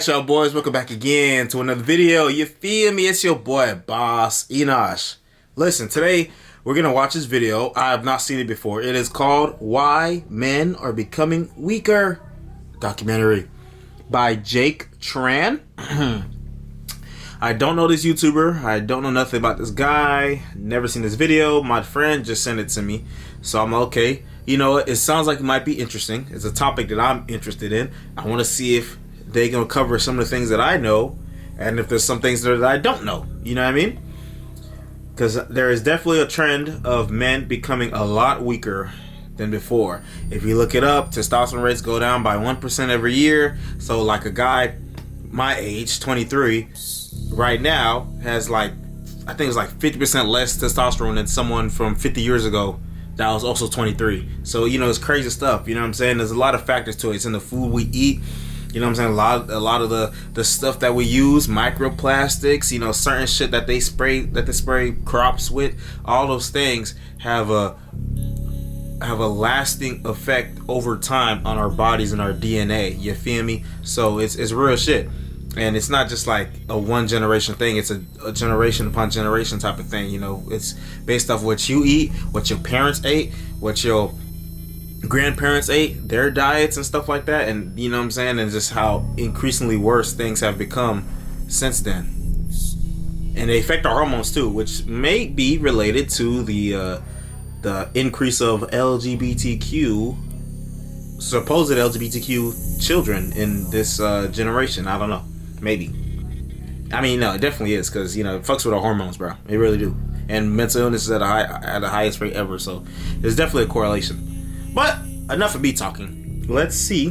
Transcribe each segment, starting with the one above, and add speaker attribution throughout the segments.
Speaker 1: Y'all boys, welcome back again to another video. You feel me? It's your boy Boss Enosh. Listen, today we're gonna watch this video. I have not seen it before. It is called Why Men Are Becoming Weaker, documentary by Jake Tran. I don't know this YouTuber. I don't know nothing about this guy. Never seen this video. My friend just sent it to me, so I'm okay. You know, it sounds like it might be interesting. It's a topic that I'm interested in. I want to see if they gonna cover some of the things that I know, and if there's some things that I don't know. You know what I mean? Because there is definitely a trend of men becoming a lot weaker than before. If you look it up, testosterone rates go down by 1% every year. So like a guy my age, 23, right now has like, I think it's like 50% less testosterone than someone from 50 years ago that was also 23. So, you know, it's crazy stuff. You know what I'm saying? There's a lot of factors to it. It's in the food we eat. You know what I'm saying? A lot of the stuff that we use, microplastics, you know, certain shit that they spray crops with, all those things have a lasting effect over time on our bodies and our DNA. You feel me? So it's real shit. And it's not just like a one generation thing, it's a generation upon generation type of thing. You know, it's based off what you eat, what your parents ate, what your grandparents ate, their diets and stuff like that, and you know what I'm saying, and just how increasingly worse things have become since then. And they affect our hormones too, which may be related to the increase of supposed LGBTQ children in this generation. I don't know, maybe. I mean, no, it definitely is, because you know, it fucks with our hormones, bro. It really do. And mental illness is at the highest rate ever, so there's definitely a correlation. But enough of me talking. Let's see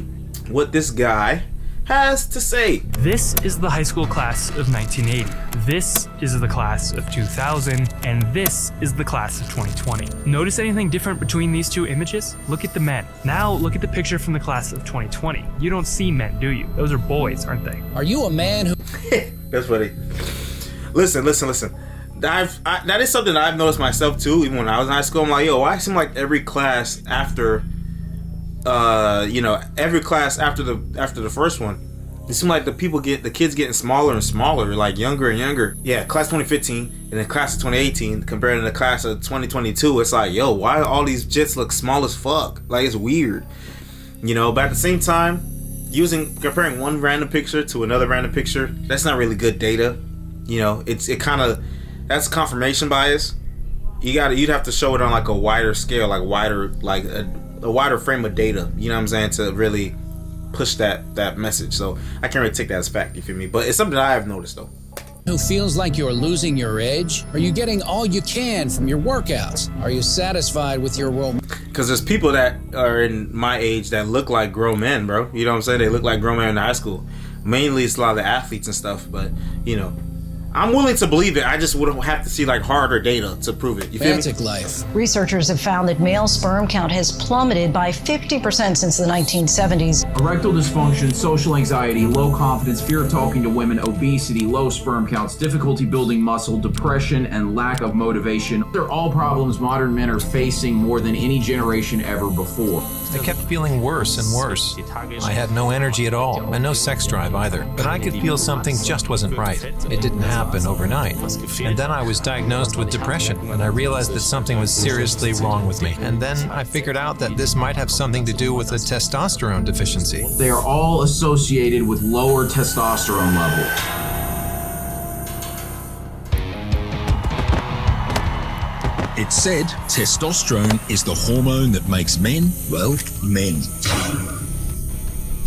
Speaker 1: what this guy has to say.
Speaker 2: This is the high school class of 1980. This is the class of 2000. And this is the class of 2020. Notice anything different between these two images? Look at the men. Now look at the picture from the class of 2020. You don't see men, do you? Those are boys, aren't they?
Speaker 3: Are you a man who...
Speaker 1: That's funny. Listen. That is something that I've noticed myself too. Even when I was in high school, I'm like, yo, why it seem like every class after, every class after the first one, it seemed like the kids getting smaller and smaller, like younger and younger. Yeah, class 2015 and then class of 2018 compared to the class of 2022, it's like, yo, why all these jits look small as fuck? Like, it's weird, you know. But at the same time, comparing one random picture to another random picture, that's not really good data. You know, that's confirmation bias. You'd have to show it on like a wider scale, like a wider frame of data. You know what I'm saying, to really push that message. So I can't really take that as fact. You feel me? But it's something that I have noticed though.
Speaker 3: Who feels like you're losing your edge? Are you getting all you can from your workouts? Are you satisfied with your role?
Speaker 1: Because there's people that are in my age that look like grown men, bro. You know what I'm saying? They look like grown men in high school. Mainly it's a lot of the athletes and stuff, but you know, I'm willing to believe it. I just would have to see like harder data to prove it. You feel me?
Speaker 3: Life.
Speaker 4: Researchers have found that male sperm count has plummeted by 50% since the 1970s.
Speaker 5: Erectile dysfunction, social anxiety, low confidence, fear of talking to women, obesity, low sperm counts, difficulty building muscle, depression, and lack of motivation. They're all problems modern men are facing more than any generation ever before.
Speaker 6: I kept feeling worse and worse. I had no energy at all, and no sex drive either. But I could feel something just wasn't right. It didn't happen overnight. And then I was diagnosed with depression, and I realized that something was seriously wrong with me. And then I figured out that this might have something to do with a testosterone deficiency.
Speaker 5: They are all associated with lower testosterone levels.
Speaker 7: It's said testosterone is the hormone that makes men, well, men.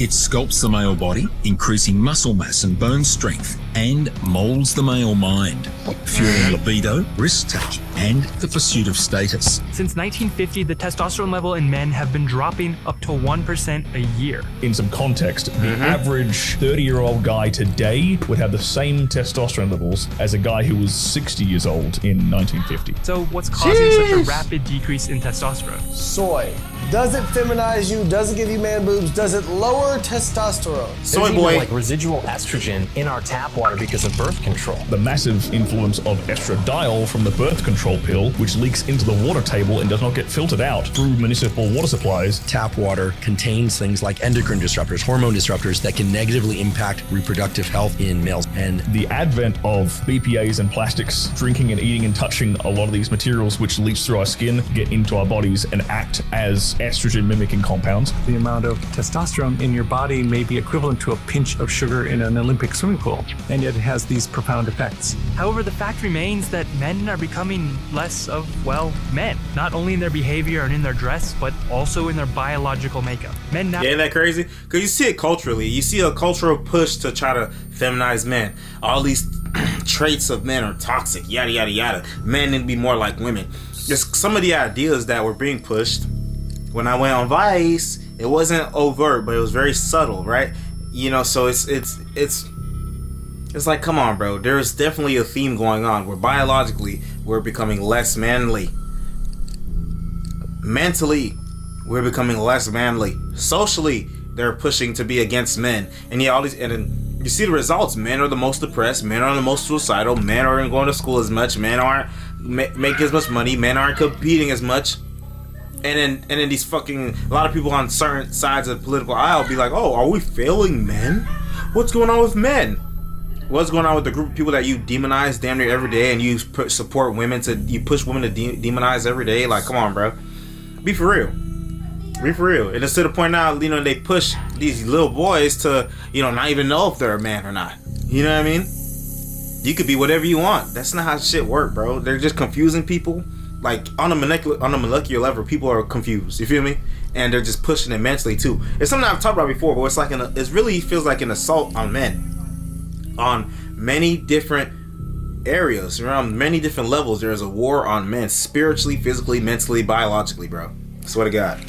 Speaker 7: It sculpts the male body, increasing muscle mass and bone strength, and molds the male mind, fueling libido, risk-taking, and the pursuit of status.
Speaker 2: Since 1950, the testosterone level in men have been dropping up to 1% a year.
Speaker 8: In some context, the average 30-year-old guy today would have the same testosterone levels as a guy who was 60 years old in 1950.
Speaker 2: So what's causing such a rapid decrease in testosterone?
Speaker 9: Soy. Does it feminize you? Does it give you man boobs? Does it lower testosterone?
Speaker 1: Soy boy.
Speaker 10: Like residual estrogen in our tap water because of birth control.
Speaker 8: The massive influence of estradiol from the birth control control pill, which leaks into the water table and does not get filtered out through municipal water supplies.
Speaker 10: Tap water contains things like endocrine disruptors, hormone disruptors that can negatively impact reproductive health in males.
Speaker 8: And the advent of BPAs and plastics, drinking and eating and touching a lot of these materials which leach through our skin, get into our bodies and act as estrogen mimicking compounds.
Speaker 11: The amount of testosterone in your body may be equivalent to a pinch of sugar in an Olympic swimming pool, and yet it has these profound effects.
Speaker 2: However, the fact remains that men are becoming less of, well, men. Not only in their behavior and in their dress, but also in their biological makeup. Men now—
Speaker 1: Yeah, isn't that crazy? Because you see it culturally. You see a cultural push to try to feminize men. All these traits of men are toxic, yada, yada, yada. Men need to be more like women. Just some of the ideas that were being pushed. When I went on Vice, it wasn't overt, but it was very subtle, right? You know, so it's like, come on, bro. There's definitely a theme going on where biologically we're becoming less manly. Mentally, we're becoming less manly. Socially, they're pushing to be against men. And yeah, all these, and then you see the results. Men are the most depressed. Men are the most suicidal. Men aren't going to school as much. Men aren't making as much money. Men aren't competing as much. And then these fucking, a lot of people on certain sides of the political aisle be like, oh, are we failing men? What's going on with men? What's going on with the group of people that you demonize damn near every day, and you support women you push women to demonize every day? Like, come on, bro. Be for real. Be for real. And instead of pointing out, you know, they push these little boys to, you know, not even know if they're a man or not. You know what I mean? You could be whatever you want. That's not how shit work, bro. They're just confusing people. Like, on a molecular level, people are confused. You feel me? And they're just pushing it mentally too. It's something I've talked about before, but it's like it really feels like an assault on men, on many different areas, around many different levels. There is a war on men, spiritually, physically, mentally, biologically, bro. Swear to God.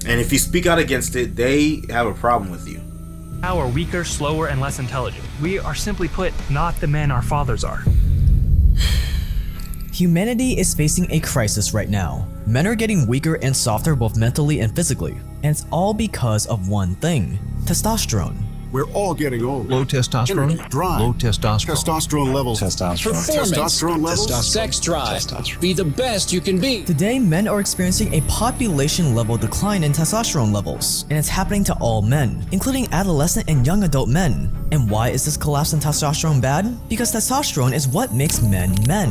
Speaker 1: And if you speak out against it, they have a problem with you.
Speaker 2: now are weaker, slower, and less intelligent. We are, simply put, not the men our fathers are.
Speaker 12: Humanity is facing a crisis right now. Men are getting weaker and softer both mentally and physically, and it's all because of one thing: testosterone.
Speaker 13: We're all getting old.
Speaker 6: Low testosterone?
Speaker 13: Low
Speaker 6: testosterone.
Speaker 13: Testosterone levels.
Speaker 3: Performance.
Speaker 13: Testosterone levels.
Speaker 3: Sex drive. Be the best you can be.
Speaker 12: Today, men are experiencing a population-level decline in testosterone levels, and it's happening to all men, including adolescent and young adult men. And why is this collapse in testosterone bad? Because testosterone is what makes men men.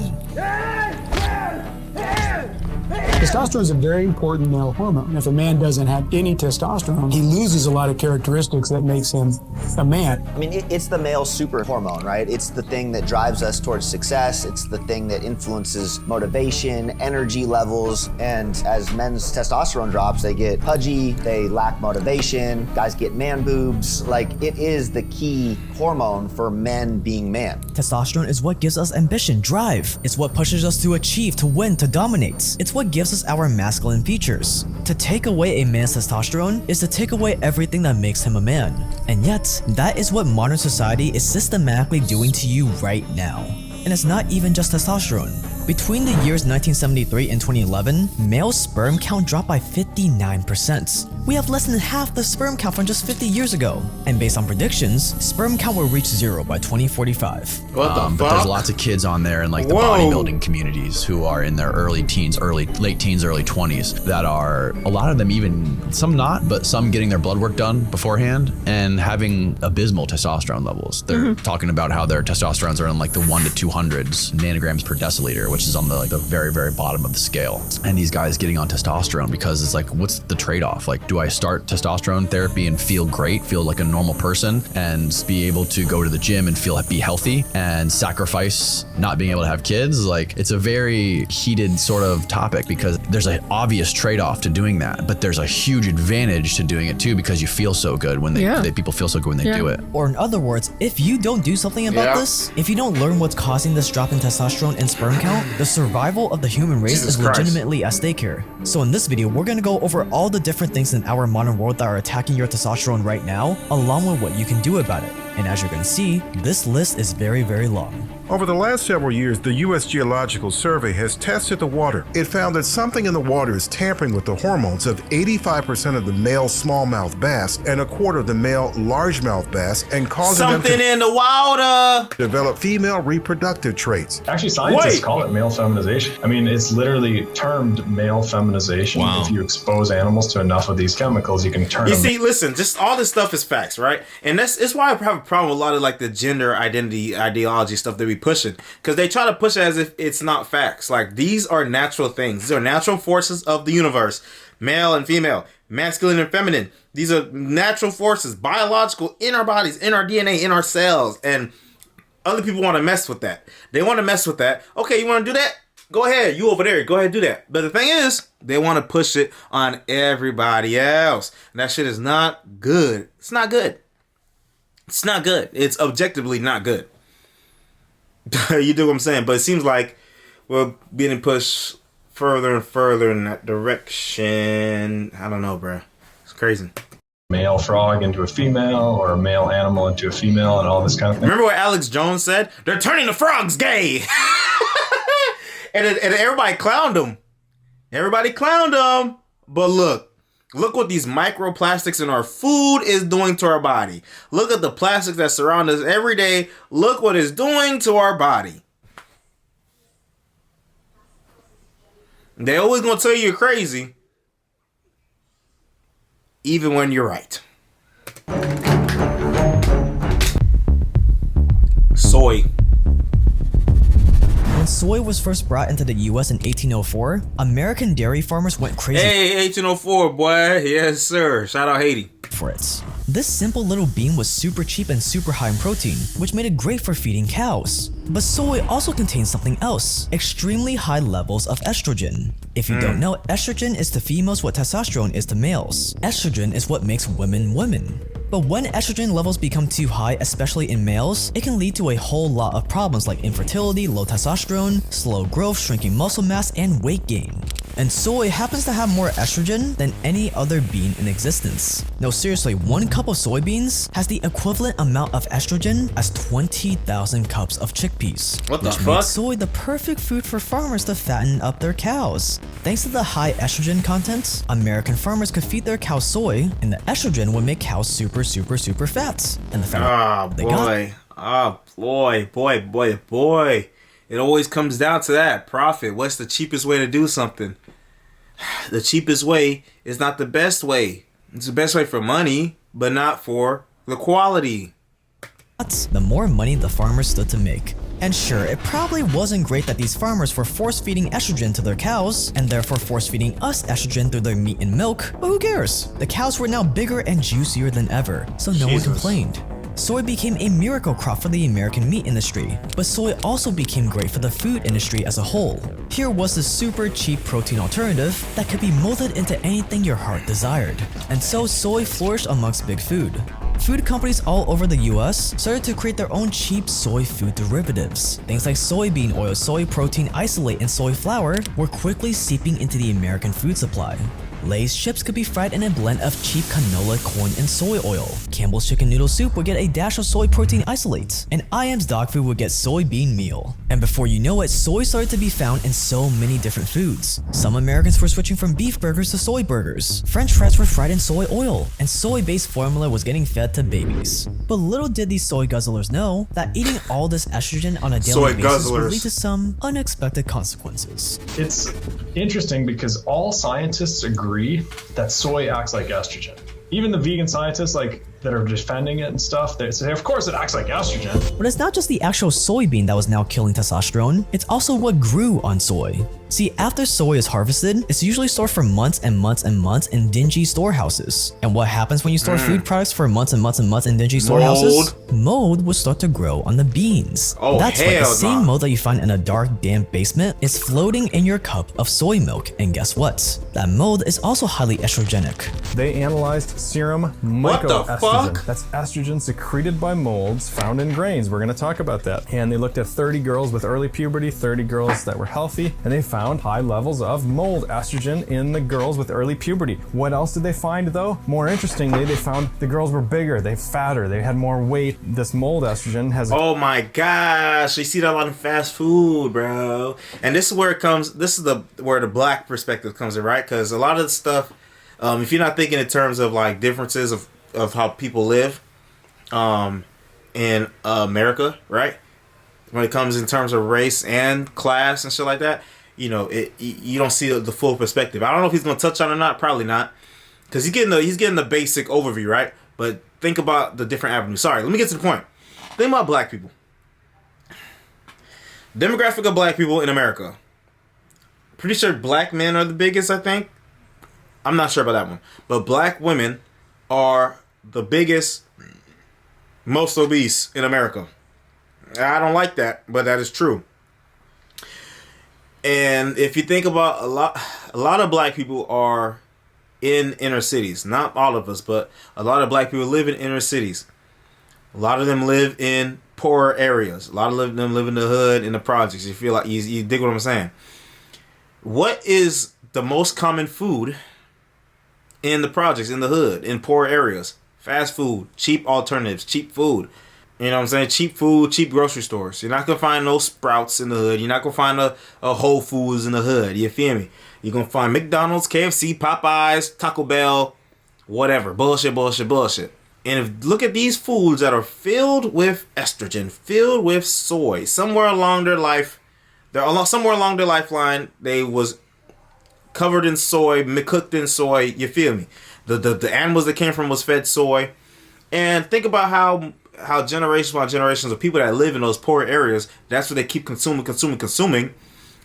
Speaker 14: Testosterone is a very important male hormone. If a man doesn't have any testosterone, he loses a lot of characteristics that makes him a man.
Speaker 15: I mean, it's the male super hormone, right? It's the thing that drives us towards success. It's the thing that influences motivation, energy levels. And as men's testosterone drops, they get pudgy, they lack motivation, guys get man boobs. Like, it is the key hormone for men being man.
Speaker 12: Testosterone is what gives us ambition, drive. It's what pushes us to achieve, to win, to dominate. It's what gives us our masculine features. To take away a man's testosterone is to take away everything that makes him a man. And yet, that is what modern society is systematically doing to you right now. And it's not even just testosterone. Between the years 1973 and 2011, male sperm count dropped by 59%. We have less than half the sperm count from just 50 years ago. And based on predictions, sperm count will reach zero by 2045.
Speaker 1: What the fuck?
Speaker 16: But there's lots of kids on there in like the bodybuilding communities who are in their early teens, late teens, early 20s that are, a lot of them even, some not, but some getting their blood work done beforehand and having abysmal testosterone levels. They're talking about how their testosterones are in like the 1 to 200s nanograms per deciliter, which is on the very, very bottom of the scale. And these guys getting on testosterone because it's like, what's the trade-off? Like, do I start testosterone therapy and feel great, feel like a normal person, and be able to go to the gym and be healthy, and sacrifice not being able to have kids? Like, it's a very heated sort of topic because there's an obvious trade-off to doing that, but there's a huge advantage to doing it too because you feel so good when people feel so good when they do it.
Speaker 12: Or in other words, if you don't do something about this, if you don't learn what's causing this drop in testosterone and sperm count, the survival of the human race is legitimately at stake here. So in this video, we're gonna go over all the different things in our modern world that are attacking your testosterone right now, along with what you can do about it. And as you're gonna see, this list is very, very long.
Speaker 17: Over the last several years, the U.S. Geological Survey has tested the water. It found that something in the water is tampering with the hormones of 85% of the male smallmouth bass and a quarter of the male largemouth bass, and causing
Speaker 1: something
Speaker 17: them to
Speaker 1: in the water
Speaker 17: develop female reproductive traits.
Speaker 11: Actually, scientists call it male feminization. I mean, it's literally termed male feminization.
Speaker 7: Wow.
Speaker 11: If you expose animals to enough of these chemicals, you can turn
Speaker 1: You
Speaker 11: them.
Speaker 1: see, listen, just all this stuff is facts, right? And that's why I have a problem with a lot of like the gender identity ideology stuff that we pushing, because they try to push it as if it's not facts. Like, these are natural things. These are natural forces of the universe, male and female, masculine and feminine. These are natural forces, biological, in our bodies, in our DNA, in our cells, and other people want to mess with that. They want to mess with that. Okay, you want to do that? Go ahead. You over there, go ahead, do that. But the thing is, they want to push it on everybody else, and that shit is not good. It's not good. It's not good. It's objectively not good. You do what I'm saying? But it seems like we're getting pushed further and further in that direction. I don't know, bro. It's crazy.
Speaker 11: Male frog into a female, or a male animal into a female, and all this kind of thing.
Speaker 1: Remember what Alex Jones said? They're turning the frogs gay. and everybody clowned him. Everybody clowned him. But look what these microplastics in our food is doing to our body. Look at the plastics that surround us every day. Look what it's doing to our body. They always gonna tell you you're crazy, even when you're right. Soy.
Speaker 12: When soy was first brought into the US in 1804, American dairy farmers went crazy.
Speaker 1: Hey, 1804, boy. Yes, sir. Shout out Haiti.
Speaker 12: For it. This simple little bean was super cheap and super high in protein, which made it great for feeding cows. But soy also contains something else, extremely high levels of estrogen. If you don't know, estrogen is to females what testosterone is to males. Estrogen is what makes women women. But when estrogen levels become too high, especially in males, it can lead to a whole lot of problems like infertility, low testosterone, slow growth, shrinking muscle mass, and weight gain. And soy happens to have more estrogen than any other bean in existence. No, seriously, 1 cup of soybeans has the equivalent amount of estrogen as 20,000 cups of chickpeas.
Speaker 1: What the
Speaker 12: which
Speaker 1: fuck?
Speaker 12: makes soy the perfect food for farmers to fatten up their cows. Thanks to the high estrogen content, American farmers could feed their cows soy, and the estrogen would make cows super fat. And the fact
Speaker 1: boy. It always comes down to that. Profit. What's the cheapest way to do something? The cheapest way is not the best way. It's the best way for money, but not for the quality.
Speaker 12: The more money the farmers stood to make. And sure, it probably wasn't great that these farmers were force-feeding estrogen to their cows, and therefore force-feeding us estrogen through their meat and milk, but who cares? The cows were now bigger and juicier than ever, so no one complained. Soy became a miracle crop for the American meat industry, but soy also became great for the food industry as a whole. Here was the super cheap protein alternative that could be molded into anything your heart desired. And so soy flourished amongst big food. Food companies all over the US started to create their own cheap soy food derivatives. Things like soybean oil, soy protein isolate, and soy flour were quickly seeping into the American food supply. Lay's chips could be fried in a blend of cheap canola, corn, and soy oil. Campbell's chicken noodle soup would get a dash of soy protein isolate, and I.M.'s dog food would get soybean meal. And before you know it, soy started to be found in so many different foods. Some Americans were switching from beef burgers to soy burgers. French fries were fried in soy oil, and soy-based formula was getting fed to babies. But little did these soy guzzlers know that eating all this estrogen on a daily basis would lead to some unexpected consequences.
Speaker 11: It's interesting because all scientists agree that soy acts like estrogen. Even the vegan scientists that are defending it and stuff, they say, of course it acts like estrogen.
Speaker 12: But it's not just the actual soybean that was now killing testosterone, it's also what grew on soy. See, after soy is harvested, it's usually stored for months and months and months in dingy storehouses. And what happens when you store food products for months and months and months in dingy storehouses? Mold will start to grow on the beans.
Speaker 1: Oh,
Speaker 12: that's right, the same mold that you find in a dark, damp basement is floating in your cup of soy milk. And guess what? That mold is also highly estrogenic.
Speaker 18: They analyzed serum mycoestrogen. That's estrogen secreted by molds found in grains. We're going to talk about that. And they looked at 30 girls with early puberty, 30 girls that were healthy, and they found found high levels of mold estrogen in the girls with early puberty. What else did they find though? More interestingly, they found the girls were bigger, they fatter, they had more weight. This mold estrogen has
Speaker 1: oh my gosh, you see that a lot in fast food, bro. And this is where it comes, this is where the black perspective comes in, right? Because a lot of the stuff, if you're not thinking in terms of like differences of how people live in America, right? When it comes in terms of race and class and shit like that, you know, you don't see the full perspective. I don't know if he's gonna touch on it or not. Probably not, because he's getting the basic overview, right? But think about the different avenues. Sorry, let me get to the point. Think about black people. Demographic of black people in America. Pretty sure black men are the biggest. I think. I'm not sure about that one, but black women are the biggest, most obese in America. I don't like that, but that is true. And if you think about a lot of black people are in inner cities. Not all of us, but a lot of black people live in inner cities. A lot of them live in poorer areas. A lot of them live in the hood, in the projects. You feel like you dig what I'm saying? What is the most common food in the projects, in the hood, in poor areas? Fast food, cheap alternatives, cheap food. You know what I'm saying? Cheap food, cheap grocery stores. You're not going to find no Sprouts in the hood. You're not going to find a Whole Foods in the hood. You feel me? You're going to find McDonald's, KFC, Popeyes, Taco Bell, whatever. Bullshit, bullshit, bullshit. And look at these foods that are filled with estrogen, filled with soy. Somewhere along their lifeline, they was covered in soy, cooked in soy. You feel me? The animals that came from was fed soy. And think about how generations upon generations of people that live in those poor areas, that's what they keep consuming.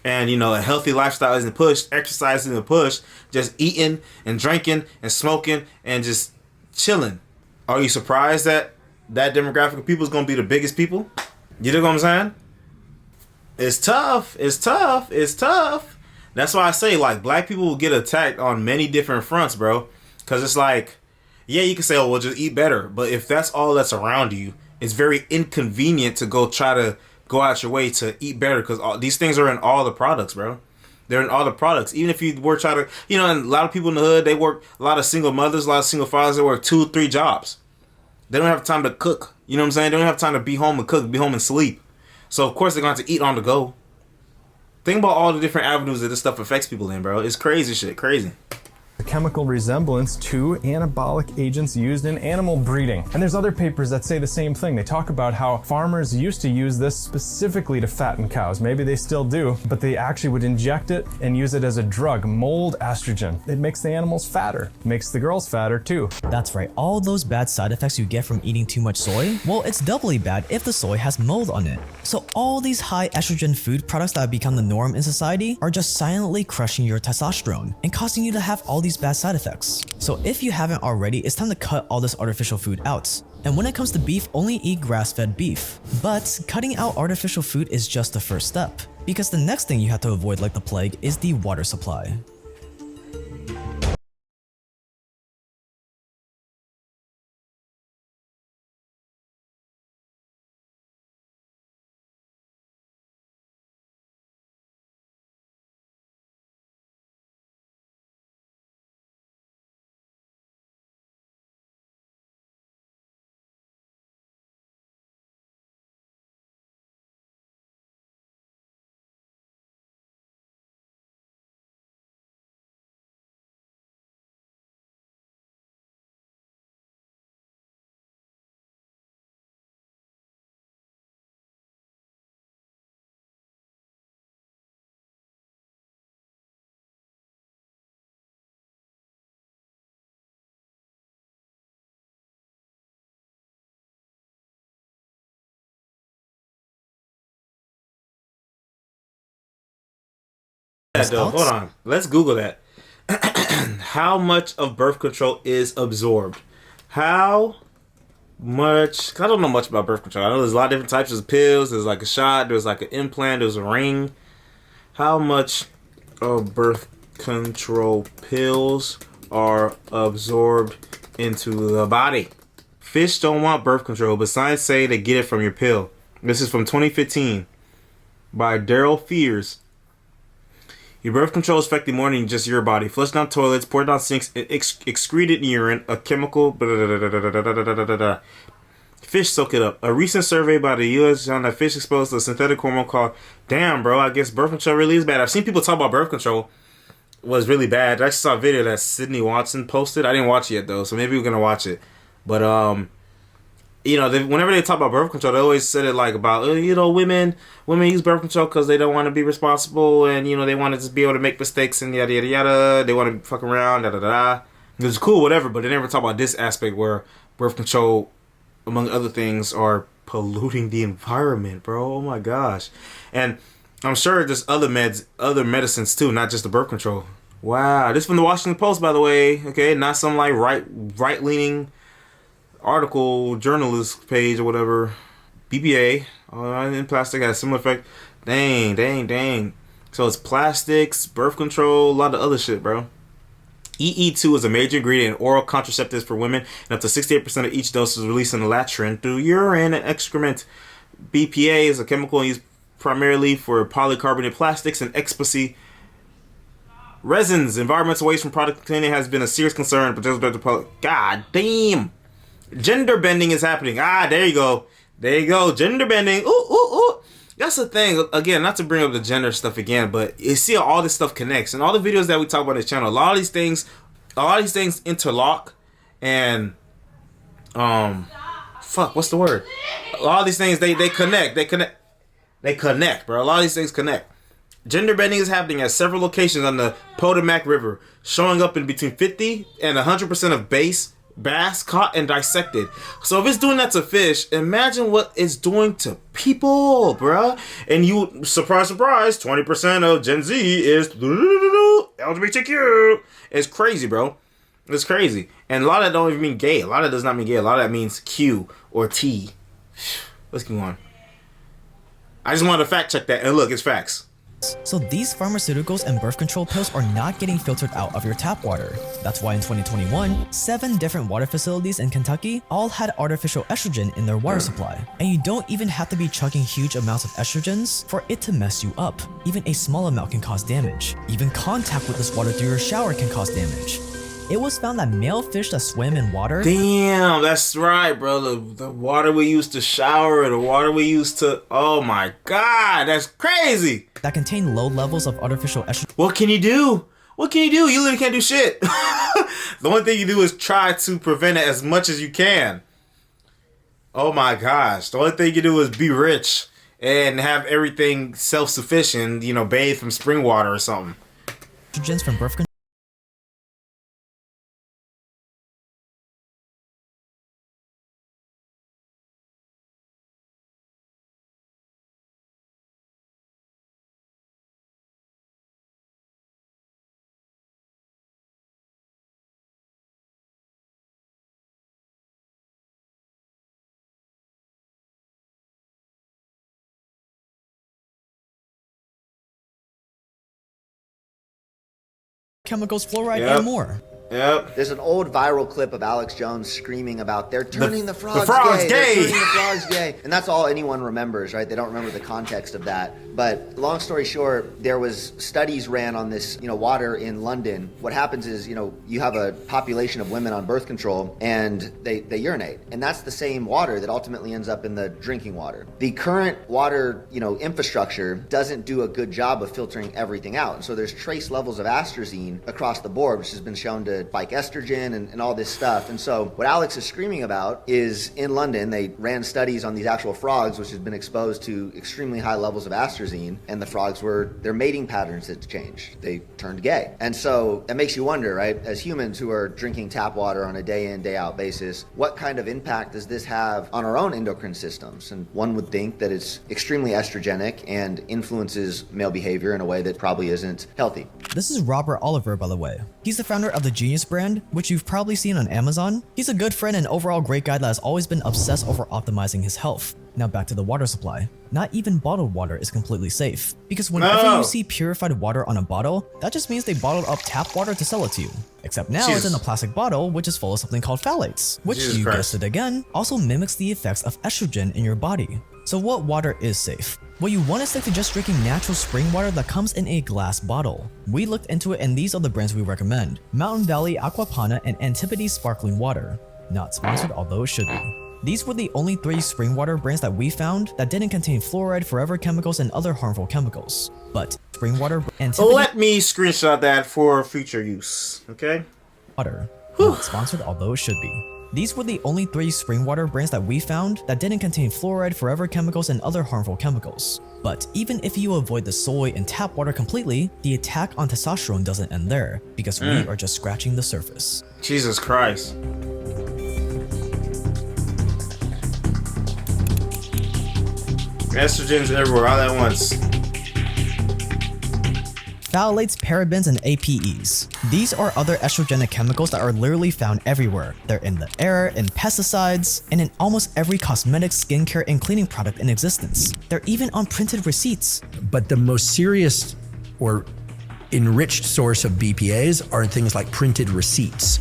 Speaker 1: And, you know, a healthy lifestyle isn't pushed, exercise isn't pushed, just eating and drinking and smoking and just chilling. Are you surprised that that demographic of people is going to be the biggest people? You know what I'm saying? It's tough. It's tough. It's tough. That's why I say, like, black people will get attacked on many different fronts, bro. Because it's like, yeah, you can say, oh, well, just eat better. But if that's all that's around you, it's very inconvenient to try to go out your way to eat better, because these things are in all the products, bro. They're in all the products. Even if you were trying to, you know, and a lot of people in the hood, they work, a lot of single mothers, a lot of single fathers, they work 2-3 jobs. They don't have time to cook. You know what I'm saying? They don't have time to be home and cook, be home and sleep. So, of course, they're going to have to eat on the go. Think about all the different avenues that this stuff affects people in, bro. It's crazy shit. Crazy.
Speaker 18: A chemical resemblance to anabolic agents used in animal breeding. And there's other papers that say the same thing. They talk about how farmers used to use this specifically to fatten cows. Maybe they still do, but they actually would inject it and use it as a drug, mold estrogen. It makes the animals fatter, makes the girls fatter too.
Speaker 12: That's right, all those bad side effects you get from eating too much soy, well, it's doubly bad if the soy has mold on it. So all these high estrogen food products that have become the norm in society are just silently crushing your testosterone and causing you to have all these bad side effects. So if you haven't already, it's time to cut all this artificial food out. And when it comes to beef, only eat grass-fed beef. But cutting out artificial food is just the first step, because the next thing you have to avoid like the plague is the water supply.
Speaker 1: Hold on. Let's Google that. How much of birth control is absorbed? How much? 'Cause I don't know much about birth control. I know there's a lot of different types of pills. There's like a shot. There's like an implant. There's a ring. How much of birth control pills are absorbed into the body? Fish don't want birth control, but science say they get it from your pill. This is from 2015 by Daryl Fears. Your birth control is affecting more than just your body. Flush down toilets, pour down sinks, and excreted urine, a chemical. Fish soak it up. A recent survey by the U.S. found that fish exposed to a synthetic hormone called, damn, bro, I guess birth control really is bad. I've seen people talk about birth control was really bad. I just saw a video that Sydney Watson posted. I didn't watch it yet, though, so maybe we're going to watch it. But, you know, whenever they talk about birth control, they always said it like about, you know, women use birth control because they don't want to be responsible and, you know, they want to just be able to make mistakes and yada, yada, yada. They want to fuck around, da, da, da. It was cool, whatever, but they never talk about this aspect where birth control, among other things, are polluting the environment, bro. Oh my gosh. And I'm sure there's other medicines too, not just the birth control. Wow. This is from the Washington Post, by the way. Okay, not some like right-leaning article, journalist page or whatever. BPA in plastic has similar effect. Dang. So it's plastics, birth control, a lot of other shit, bro. EE2 is a major ingredient in oral contraceptives for women, and up to 68% of each dose is released in the latrine through urine and excrement. BPA is a chemical used primarily for polycarbonate plastics and epoxy resins. Environmental waste from product cleaning has been a serious concern, but God damn. Gender bending is happening. There you go. Gender bending. Ooh. That's the thing. Again, not to bring up the gender stuff again, but you see how all this stuff connects. And all the videos that we talk about on this channel, a lot of these things interlock and what's the word? A lot of these things they connect. They connect, bro. A lot of these things connect. Gender bending is happening at several locations on the Potomac River, showing up in between 50 and 100% of bass caught and dissected. So if it's doing that to fish, imagine what it's doing to people, bruh. And you, surprise, 20% of Gen Z is LGBTQ. It's crazy, bro. It's crazy. And a lot of that don't even mean gay. A lot of that does not mean gay. A lot of that means Q or T. Let's keep on. I just wanted to fact check that. And look, it's facts.
Speaker 12: So these pharmaceuticals and birth control pills are not getting filtered out of your tap water. That's why in 2021, 7 different water facilities in Kentucky all had artificial estrogen in their water supply. And you don't even have to be chugging huge amounts of estrogens for it to mess you up. Even a small amount can cause damage. Even contact with this water through your shower can cause damage. It was found that male fish that swim in water...
Speaker 1: Damn, that's right, bro. The water we used to shower, the water we used to... Oh my God, that's crazy.
Speaker 12: ...that contain low levels of artificial estrogen...
Speaker 1: What can you do? You literally can't do shit. The only thing you do is try to prevent it as much as you can. Oh my gosh. The only thing you do is be rich and have everything self-sufficient, you know, bathe from spring water or something.
Speaker 12: ...estrogens from birth control... chemicals, fluoride, and more.
Speaker 1: Yep.
Speaker 15: There's an old viral clip of Alex Jones screaming about they're turning the frogs
Speaker 1: gay.
Speaker 15: They're turning the frogs gay. And that's all anyone remembers, right? They don't remember the context of that. But long story short, there was studies ran on this, water in London. What happens is, you have a population of women on birth control and they urinate. And that's the same water that ultimately ends up in the drinking water. The current water, infrastructure doesn't do a good job of filtering everything out. And so there's trace levels of atrazine across the board, which has been shown to spike estrogen and all this stuff. And so what Alex is screaming about is in London, they ran studies on these actual frogs, which has been exposed to extremely high levels of atrazine, and the frogs their mating patterns had changed. They turned gay. And so that makes you wonder, right? As humans who are drinking tap water on a day in, day out basis, what kind of impact does this have on our own endocrine systems? And one would think that it's extremely estrogenic and influences male behavior in a way that probably isn't healthy.
Speaker 12: This is Robert Oliver, by the way. He's the founder of the Genius brand, which you've probably seen on Amazon. He's a good friend and overall great guy that has always been obsessed over optimizing his health. Now back to the water supply. Not even bottled water is completely safe, because whenever you see purified water on a bottle, that just means they bottled up tap water to sell it to you. Except now it's in a plastic bottle, which is full of something called phthalates, which guessed it again, also mimics the effects of estrogen in your body. So what water is safe? Well, you want to stick to just drinking natural spring water that comes in a glass bottle. We looked into it and these are the brands we recommend: Mountain Valley Aquapana and Antipodes Sparkling Water. Not sponsored, although it should be. These were the only 3 spring water brands that we found that didn't contain fluoride, forever chemicals, and other harmful chemicals. But spring water and
Speaker 1: let me screenshot that for future use, okay?
Speaker 12: Water. Not sponsored, although it should be. These were the only 3 spring water brands that we found that didn't contain fluoride, forever chemicals, and other harmful chemicals. But even if you avoid the soy and tap water completely, the attack on testosterone doesn't end there, because we are just scratching the surface.
Speaker 1: Jesus Christ. Estrogens everywhere, all at once.
Speaker 12: Phthalates, parabens, and APEs. These are other estrogenic chemicals that are literally found everywhere. They're in the air, in pesticides, and in almost every cosmetic, skincare, and cleaning product in existence. They're even on printed receipts.
Speaker 10: But the most serious or enriched source of BPAs are things like printed receipts.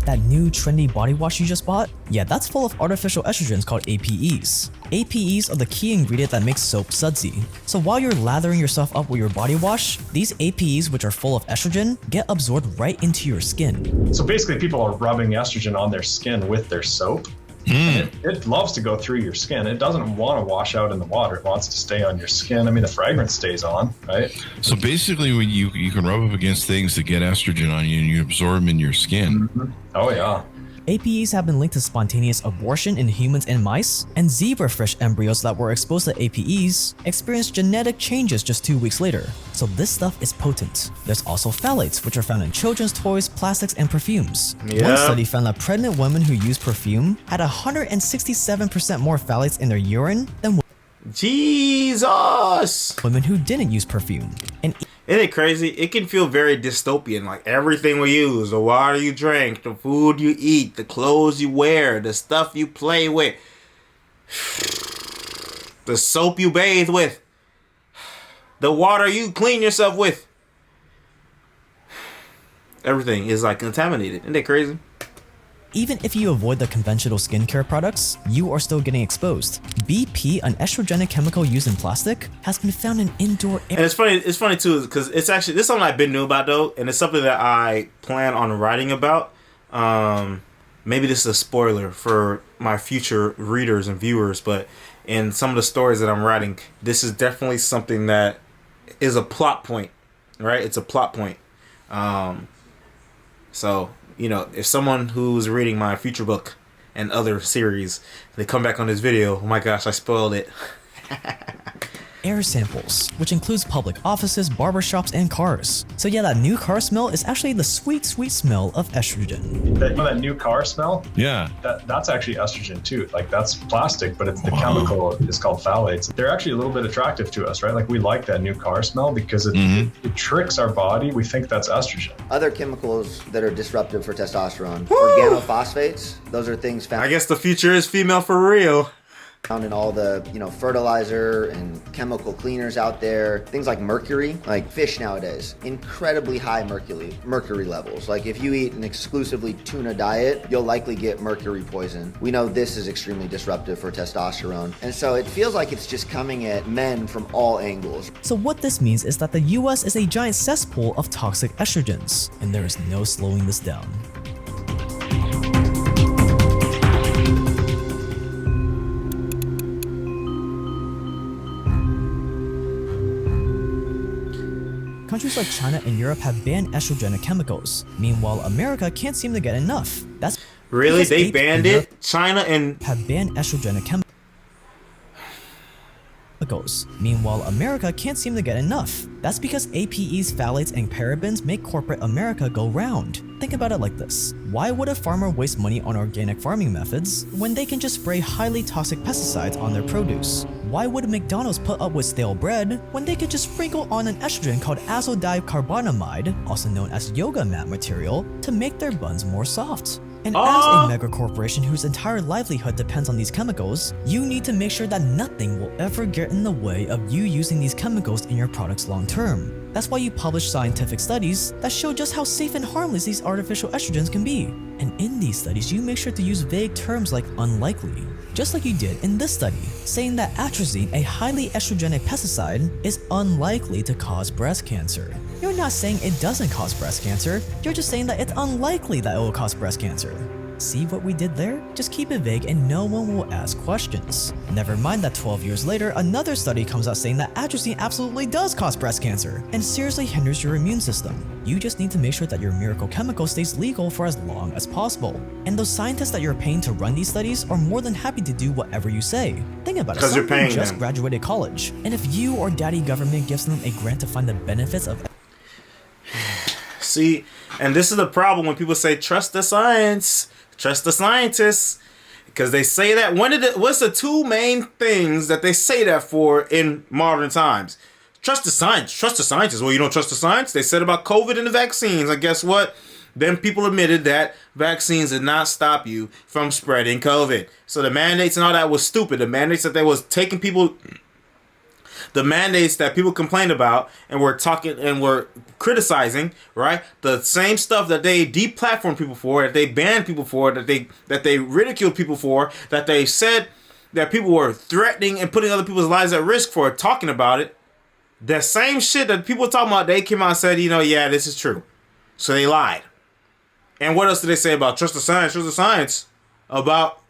Speaker 12: That new trendy body wash you just bought? Yeah, that's full of artificial estrogens called APEs. APEs are the key ingredient that makes soap sudsy. So while you're lathering yourself up with your body wash, these APEs, which are full of estrogen, get absorbed right into your skin.
Speaker 11: So basically people are rubbing estrogen on their skin with their soap. It loves to go through your skin. It doesn't want to wash out in the water. It wants to stay on your skin. I mean, the fragrance stays on, right?
Speaker 19: So basically, when you can rub up against things that get estrogen on you and you absorb them in your skin.
Speaker 11: Oh, yeah.
Speaker 12: APEs have been linked to spontaneous abortion in humans and mice, and zebrafish embryos that were exposed to APEs experienced genetic changes just 2 weeks later. So this stuff is potent. There's also phthalates, which are found in children's toys, plastics, and perfumes. One study found that pregnant women who use perfume had 167% more phthalates in their urine than
Speaker 1: Jesus!
Speaker 12: women who didn't use perfume. And
Speaker 1: isn't it crazy? It can feel very dystopian. Like everything we use, the water you drink, the food you eat, the clothes you wear, the stuff you play with, the soap you bathe with, the water you clean yourself with. Everything is like contaminated. Isn't that crazy?
Speaker 12: even if you avoid the conventional skincare products, you are still getting exposed. BP, an estrogenic chemical used in plastic, has been found in indoor air.
Speaker 1: And it's funny too, because it's actually, this is something I've been new about though, and it's something that I plan on writing about. Maybe this is a spoiler for my future readers and viewers, but in some of the stories that I'm writing, this is definitely something that is a plot point, right? It's a plot point. So, you know, if someone who's reading my future book and other series, they come back on this video, oh my gosh, I spoiled it.
Speaker 12: Air samples, which includes public offices, barbershops, and cars. So yeah, that new car smell is actually the sweet, sweet smell of estrogen.
Speaker 11: That new car smell?
Speaker 19: Yeah.
Speaker 11: That's actually estrogen too. Like that's plastic, but it's the chemical is called phthalates. They're actually a little bit attractive to us, right? Like we like that new car smell because it tricks our body. We think that's estrogen.
Speaker 15: Other chemicals that are disruptive for testosterone, organophosphates, those are things found.
Speaker 1: I guess the future is female for real.
Speaker 15: Found in all the, fertilizer and chemical cleaners out there. Things like mercury, like fish nowadays, incredibly high mercury levels. Like if you eat an exclusively tuna diet, you'll likely get mercury poison. We know this is extremely disruptive for testosterone. And so it feels like it's just coming at men from all angles.
Speaker 12: So what this means is that the US is a giant cesspool of toxic estrogens, and there is no slowing this down. Countries like China and Europe have banned estrogenic chemicals. Meanwhile, America can't seem to get enough. That's
Speaker 1: really, they banned it? China and
Speaker 12: have banned estrogenic chemicals. Meanwhile, America can't seem to get enough. That's because APEs, phthalates, and parabens make corporate America go round. Think about it like this. Why would a farmer waste money on organic farming methods when they can just spray highly toxic pesticides on their produce? Why would McDonald's put up with stale bread when they could just sprinkle on an estrogen called azodicarbonamide, also known as yoga mat material, to make their buns more soft? And as a mega corporation whose entire livelihood depends on these chemicals, you need to make sure that nothing will ever get in the way of you using these chemicals in your products long term. That's why you publish scientific studies that show just how safe and harmless these artificial estrogens can be. And in these studies, you make sure to use vague terms like unlikely, just like you did in this study, saying that atrazine, a highly estrogenic pesticide, is unlikely to cause breast cancer. You're not saying it doesn't cause breast cancer, you're just saying that it's unlikely that it will cause breast cancer. See what we did there? Just keep it vague and no one will ask questions. Never mind that 12 years later, another study comes out saying that atrazine absolutely does cause breast cancer and seriously hinders your immune system. You just need to make sure that your miracle chemical stays legal for as long as possible. And those scientists that you're paying to run these studies are more than happy to do whatever you say. Think about it, some of them just graduated college. And if you or daddy government gives them a grant to find the benefits of
Speaker 1: See, and this is the problem when people say trust the science, trust the scientists, because they say that. What's the two main things that they say that for in modern times? Trust the science, trust the scientists. Well, you don't trust the science? They said about COVID and the vaccines. And guess what? Then people admitted that vaccines did not stop you from spreading COVID. So the mandates and all that was stupid. The mandates that they was taking people, the mandates that people complained about and were talking and were criticizing, right? The same stuff that they deplatformed people for, that they banned people for, that they ridiculed people for, that they said that people were threatening and putting other people's lives at risk for talking about it. The same shit that people were talking about, they came out and said, yeah, this is true. So they lied. And what else did they say about trust the science about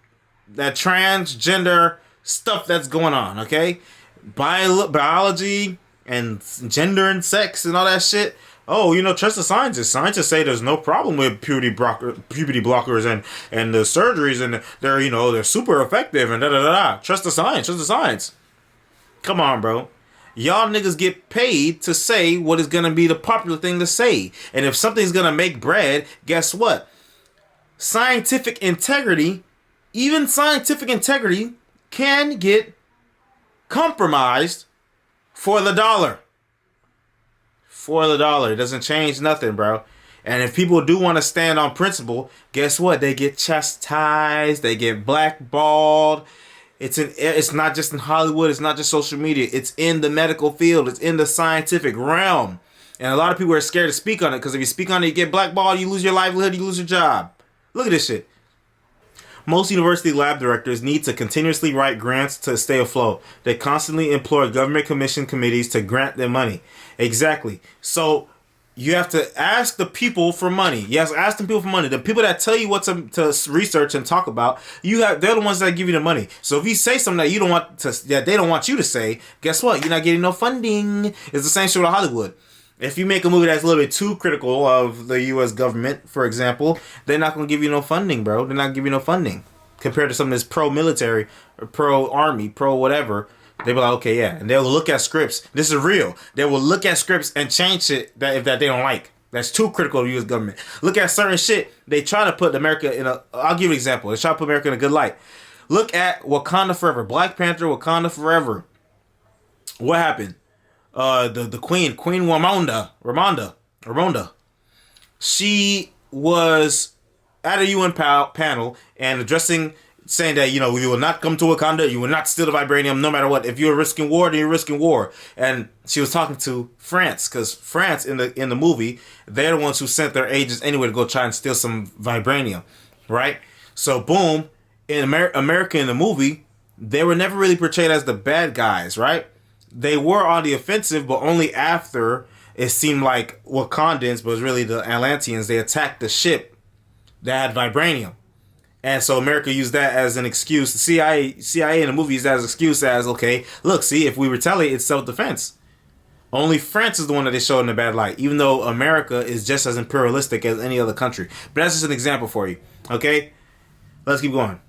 Speaker 1: that transgender stuff that's going on, okay? Biology and gender and sex and all that shit. Oh, trust the scientists. Scientists say there's no problem with puberty blockers and the surgeries, and they're super effective and da da da. Trust the science. Come on, bro. Y'all niggas get paid to say what is gonna be the popular thing to say. And if something's gonna make bread, guess what? Scientific integrity, even scientific integrity, can get compromised for the dollar. For the dollar. It doesn't change nothing, bro. And if people do want to stand on principle, guess what? They get chastised. They get blackballed. It's not just in Hollywood. It's not just social media. It's in the medical field. It's in the scientific realm. And a lot of people are scared to speak on it because if you speak on it, you get blackballed, you lose your livelihood, you lose your job. Look at this shit. Most university lab directors need to continuously write grants to stay afloat. They constantly employ government commission committees to grant them money. Exactly. So you have to ask the people for money. Yes, ask the people for money. The people that tell you what to research and talk about, they're the ones that give you the money. So if you say something that they don't want you to say, guess what? You're not getting no funding. It's the same shit with Hollywood. If you make a movie that's a little bit too critical of the U.S. government, for example, they're not going to give you no funding, bro. They're not going to give you no funding. Compared to something that's pro-military, or pro-army, pro-whatever, they be like, okay, yeah. And they'll look at scripts. This is real. They will look at scripts and change shit that they don't like. That's too critical of the U.S. government. Look at certain shit. They try to put America in a... I'll give you an example. They try to put America in a good light. Look at Wakanda Forever. Black Panther, Wakanda Forever. What happened? The Queen Ramonda. She was at a UN panel and addressing, saying that, you will not come to Wakanda, you will not steal the vibranium, no matter what. If you're risking war, then you're risking war. And she was talking to France, because France, in the movie, they're the ones who sent their agents anyway to go try and steal some vibranium, right? So, boom, in America in the movie, they were never really portrayed as the bad guys, right? They were on the offensive, but only after it seemed like Wakandans, but it was really the Atlanteans, they attacked the ship that had vibranium. And so America used that as an excuse. The CIA in the movie used that as an excuse as, okay, look, see, if we retaliate, it's self-defense. Only France is the one that they showed in a bad light, even though America is just as imperialistic as any other country. But that's just an example for you, okay? Let's keep going.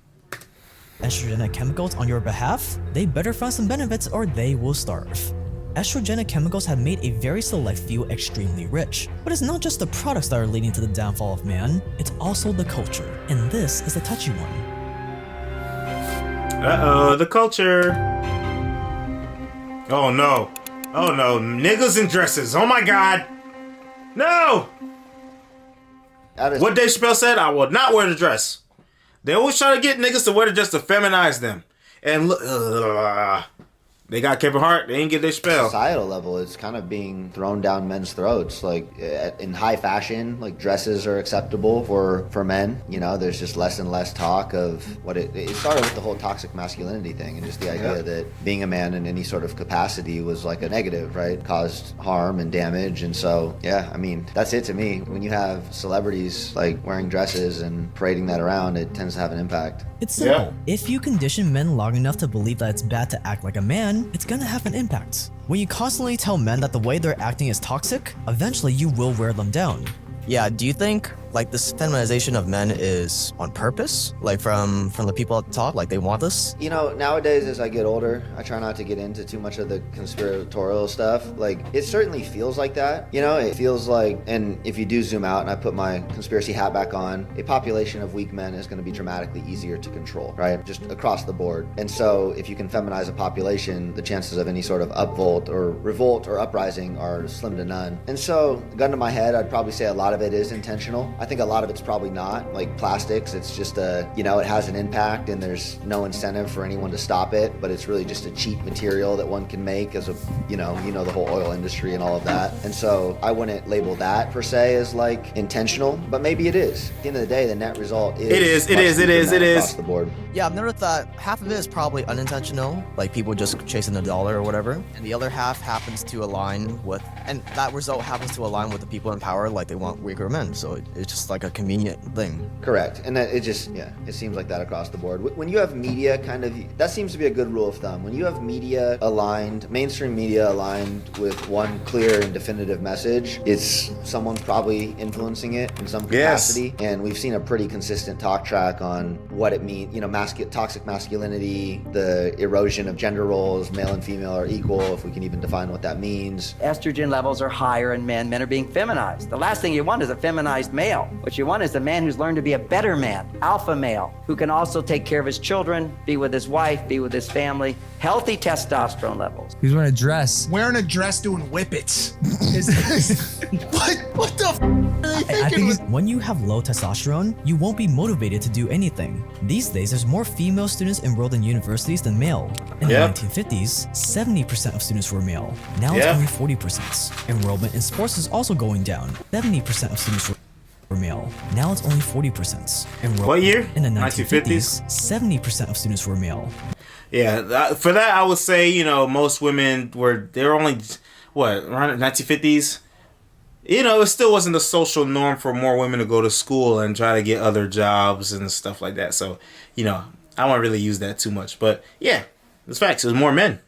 Speaker 12: Estrogenic chemicals on your behalf? They better find some benefits or they will starve. Estrogenic chemicals have made a very select few extremely rich. But it's not just the products that are leading to the downfall of man, it's also the culture. And this is the touchy one.
Speaker 1: Uh-oh, the culture. Oh no. Oh no, niggas in dresses. Oh my god. No! What Dave Chappelle said, I will not wear the dress. They always try to get niggas to wear the dress to feminize them. And look, they got Kevin Hart. They ain't get their spell.
Speaker 15: Societal level, it's kind of being thrown down men's throats. Like in high fashion, like dresses are acceptable for men. You know, there's just less and less talk of what it started with the whole toxic masculinity thing, and just the idea that being a man in any sort of capacity was like a negative, right? Caused harm and damage. And so, yeah, I mean, that's it to me. When you have celebrities like wearing dresses and parading that around, it tends to have an impact.
Speaker 12: It's simple. If you condition men long enough to believe that it's bad to act like a man, it's gonna have an impact. When you constantly tell men that the way they're acting is toxic, eventually you will wear them down.
Speaker 20: Yeah, do you think like this feminization of men is on purpose? Like from the people at the top, like they want this?
Speaker 15: You know, nowadays as I get older, I try not to get into too much of the conspiratorial stuff. Like, it certainly feels like that. You know, it feels like, and if you do zoom out and I put my conspiracy hat back on, a population of weak men is going to be dramatically easier to control, right? Just across the board. And so if you can feminize a population, the chances of any sort of upvolt or revolt or uprising are slim to none. And so, gun to my head, I'd probably say a lot of it is intentional. I think a lot of it's probably not. Like plastics, it's just it has an impact and there's no incentive for anyone to stop it, but it's really just a cheap material that one can make as a, you know the whole oil industry and all of that. And so I wouldn't label that per se as like intentional, but maybe it is. At the end of the day, the net result is it is across the board.
Speaker 20: Yeah, I've noticed that half of it is probably unintentional, like people just chasing the dollar or whatever, and the other half happens to align with, and that result happens to align with the people in power, like they want weaker men. So it's just like a convenient thing.
Speaker 15: Correct. And that it seems like that across the board. When you have media that seems to be a good rule of thumb. When you have media aligned, mainstream media aligned with one clear and definitive message, someone's probably influencing it in some capacity. Yes. And we've seen a pretty consistent talk track on what it means, toxic masculinity, the erosion of gender roles, male and female are equal, if we can even define what that means.
Speaker 21: Estrogen levels are higher in men. Men are being feminized. The last thing you want is a feminized male. What you want is a man who's learned to be a better man, alpha male, who can also take care of his children, be with his wife, be with his family, healthy testosterone levels.
Speaker 22: He's wearing a dress.
Speaker 23: Wearing a dress doing whippets. What the f*** are they thinking?
Speaker 12: I think when you have low testosterone, you won't be motivated to do anything. These days, there's more female students enrolled in universities than male. In the 1950s, 70% of students were male. Now it's only 40%. Enrollment in sports is also going down. 70% of students were male. Now it's only 40%.
Speaker 1: What year?
Speaker 12: In the 1950s, 70% of students were male.
Speaker 1: Yeah, for that I would say, most women they're only, around the 1950s? It still wasn't the social norm for more women to go to school and try to get other jobs and stuff like that. So, I won't really use that too much. But yeah, it's facts. There's more men.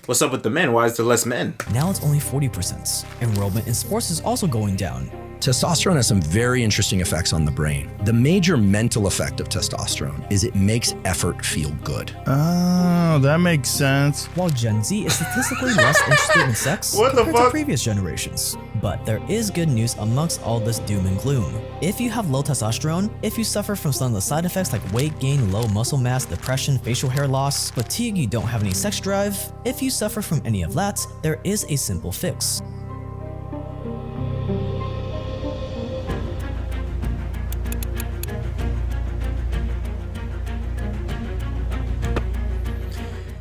Speaker 1: What's up with the men? Why is there less men?
Speaker 12: Now it's only 40%. Enrollment in sports is also going down.
Speaker 10: Testosterone has some very interesting effects on the brain. The major mental effect of testosterone is it makes effort feel good.
Speaker 23: Oh, that makes sense.
Speaker 12: While Gen Z is statistically less interested in sex compared to previous generations. But there is good news amongst all this doom and gloom. If you have low testosterone, if you suffer from some of the side effects like weight gain, low muscle mass, depression, facial hair loss, fatigue, you don't have any sex drive, if you suffer from any of that, there is a simple fix.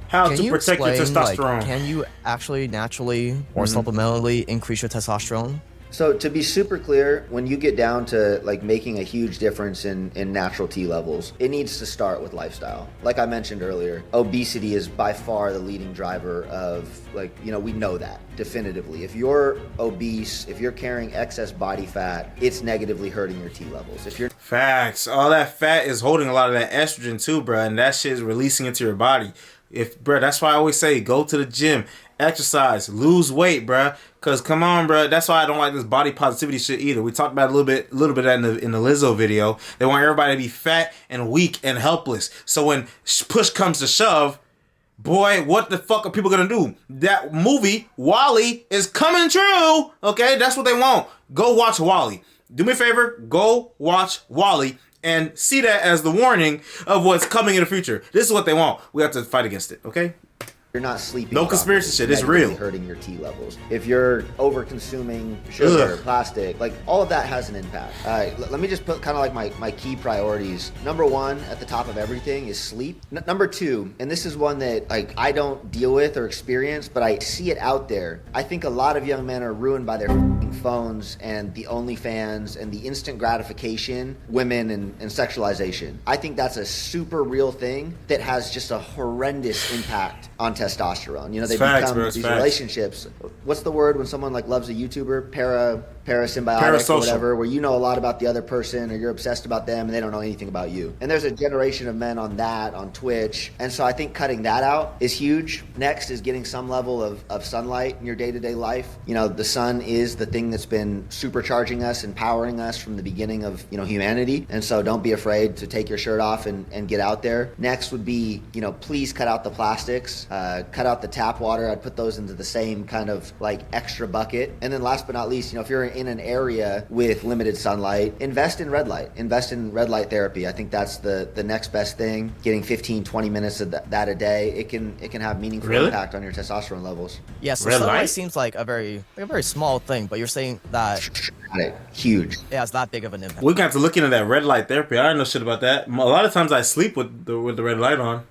Speaker 1: How to protect your testosterone.
Speaker 20: Can you actually naturally or supplementally increase your testosterone?
Speaker 15: So to be super clear, when you get down to like making a huge difference in natural T levels, it needs to start with lifestyle. Like I mentioned earlier, obesity is by far the leading driver of we know that definitively. If you're obese, if you're carrying excess body fat, it's negatively hurting your T levels. If you're
Speaker 1: Facts. All that fat is holding a lot of that estrogen too, bro, and that shit is releasing into your body. That's why I always say go to the gym, exercise, lose weight, bruh. Cause come on, bruh. That's why I don't like this body positivity shit either. We talked about a little bit of that in the Lizzo video. They want everybody to be fat and weak and helpless. So when push comes to shove, boy, what the fuck are people gonna do? That movie WALL-E is coming true. Okay, that's what they want. Go watch WALL-E. Do me a favor, go watch WALL-E. And see that as the warning of what's coming in the future. This is what they want. We have to fight against it, okay?
Speaker 15: You're not sleeping.
Speaker 1: No conspiracy shit. It's real.
Speaker 15: Hurting your T levels. If you're over consuming sugar, plastic, like all of that has an impact. All right, let me just put kind of like my key priorities. Number one at the top of everything is sleep. Number two, and this is one that like I don't deal with or experience, but I see it out there. I think a lot of young men are ruined by their phones and the OnlyFans and the instant gratification, women and sexualization. I think that's a super real thing that has just a horrendous impact on testosterone. You know, they become these relationships. What's the word when someone like loves a YouTuber? Parasymbiotic or whatever, where you know a lot about the other person or you're obsessed about them and they don't know anything about you. And there's a generation of men on that, on Twitch. And so I think cutting that out is huge. Next is getting some level of sunlight in your day-to-day life. You know, the sun is the thing that's been supercharging us, empowering us from the beginning of, you know, humanity. And so don't be afraid to take your shirt off and get out there. Next would be, you know, please cut out the plastics, cut out the tap water. I'd put those into the same kind of like extra bucket. And then last but not least, you know, if you're in an area with limited sunlight, invest in red light. Invest in red light therapy. I think that's the next best thing. Getting 15, 20 minutes of that a day, it can have meaningful impact on your testosterone levels.
Speaker 20: Yeah, so sunlight seems like a very small thing, but you're saying that
Speaker 15: huge.
Speaker 20: Yeah, it's that big of an impact.
Speaker 1: We got to look into that red light therapy. I don't know shit about that. A lot of times I sleep with the red light on.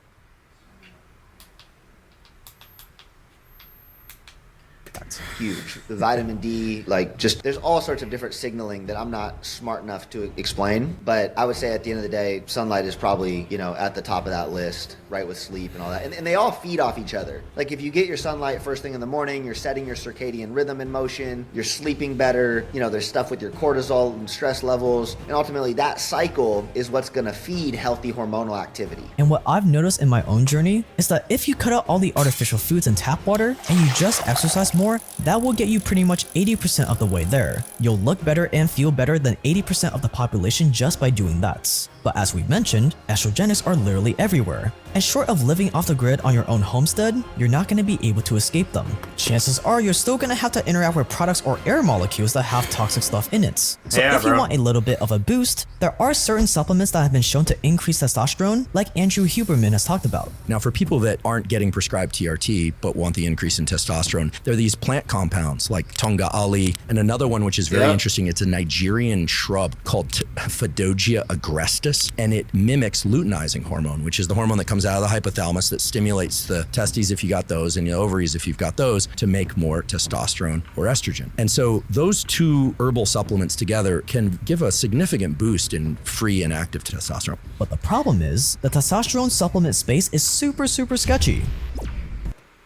Speaker 15: Huge. The vitamin D, like just there's all sorts of different signaling that I'm not smart enough to explain. But I would say at the end of the day, sunlight is probably, you know, at the top of that list, right with sleep and all that. And they all feed off each other. Like if you get your sunlight first thing in the morning, you're setting your circadian rhythm in motion, you're sleeping better, you know, there's stuff with your cortisol and stress levels. And ultimately that cycle is what's going to feed healthy hormonal activity.
Speaker 12: And what I've noticed in my own journey is that if you cut out all the artificial foods and tap water and you just exercise more, that will get you pretty much 80% of the way there. You'll look better and feel better than 80% of the population just by doing that. But as we mentioned, estrogenics are literally everywhere. And short of living off the grid on your own homestead, you're not going to be able to escape them. Chances are you're still going to have to interact with products or air molecules that have toxic stuff in it. So if you want a little bit of a boost, there are certain supplements that have been shown to increase testosterone, like Andrew Huberman has talked about.
Speaker 10: Now, for people that aren't getting prescribed TRT but want the increase in testosterone, there are these plant compounds like Tonga Ali, and another one which is very interesting. It's a Nigerian shrub called Phaedogia agrestis, and it mimics luteinizing hormone, which is the hormone that comes out of the hypothalamus that stimulates the testes if you got those and the ovaries if you've got those to make more testosterone or estrogen. And so those two herbal supplements together can give a significant boost in free and active testosterone.
Speaker 12: But the problem is the testosterone supplement space is super sketchy.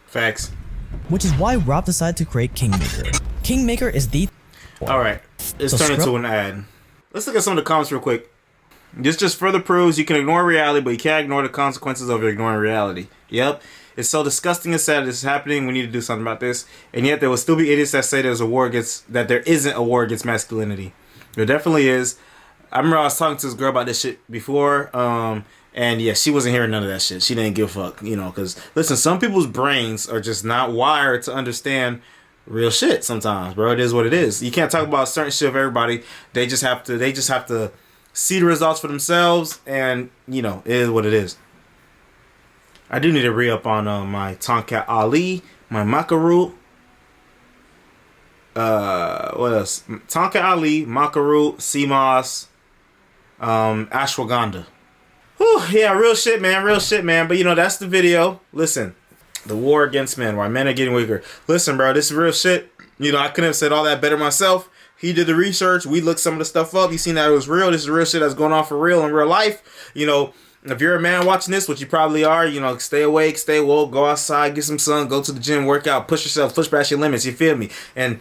Speaker 1: Facts.
Speaker 12: Which is why Rob decided to create Kingmaker. Kingmaker is the...
Speaker 1: Alright, let's turn into an ad. Let's look at some of the comments real quick. This just further proves you can ignore reality, but you can't ignore the consequences of ignoring reality. Yep. It's so disgusting and sad this is happening. We need to do something about this. And yet there will still be idiots that say there's a war against, that there isn't a war against masculinity. There definitely is. I remember I was talking to this girl about this shit before. And yeah, she wasn't hearing none of that shit. She didn't give a fuck, you know, because listen, some people's brains are just not wired to understand real shit sometimes, bro. It is what it is. You can't talk about certain shit of everybody. They just have to see the results for themselves, and you know, it is what it is. I do need to re-up on my Tonka Ali, my Makaru. What else? Tonka Ali, Makaru, CMOS, Ashwagandha. Whew, yeah, real shit, man. But you know, that's the video. Listen, the war against men, why men are getting weaker. Listen, bro, this is real shit. You know, I couldn't have said all that better myself. He did the research. We looked some of the stuff up. You seen that it was real. This is real shit that's going on for real in real life. You know, if you're a man watching this, which you probably are, you know, stay awake, stay woke, go outside, get some sun, go to the gym, work out, push yourself, push past your limits. You feel me? And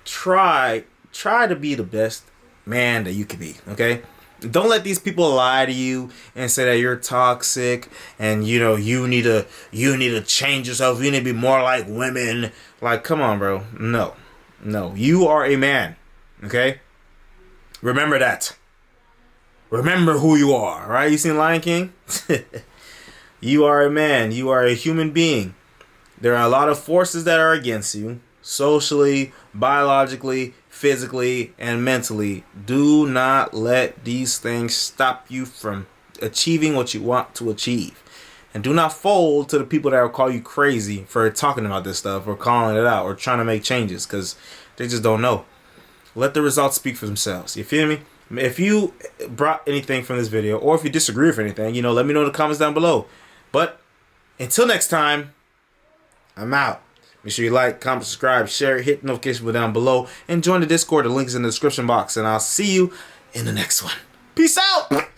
Speaker 1: try to be the best man that you can be. Okay. Don't let these people lie to you and say that you're toxic and you know you need to change yourself. You need to be more like women. Like, come on, bro. No, you are a man. Okay, remember that. Remember who you are. Right? You seen Lion King? You are a man. You are a human being. There are a lot of forces that are against you, socially, biologically, physically, and mentally. Do not let these things stop you from achieving what you want to achieve. And do not fold to the people that will call you crazy for talking about this stuff or calling it out or trying to make changes, because they just don't know. Let the results speak for themselves. You feel me? If you brought anything from this video, or if you disagree with anything, let me know in the comments down below. But until next time, I'm out. Make sure you like, comment, subscribe, share, hit the notification bell down below, and join the Discord. The link is in the description box. And I'll see you in the next one. Peace out!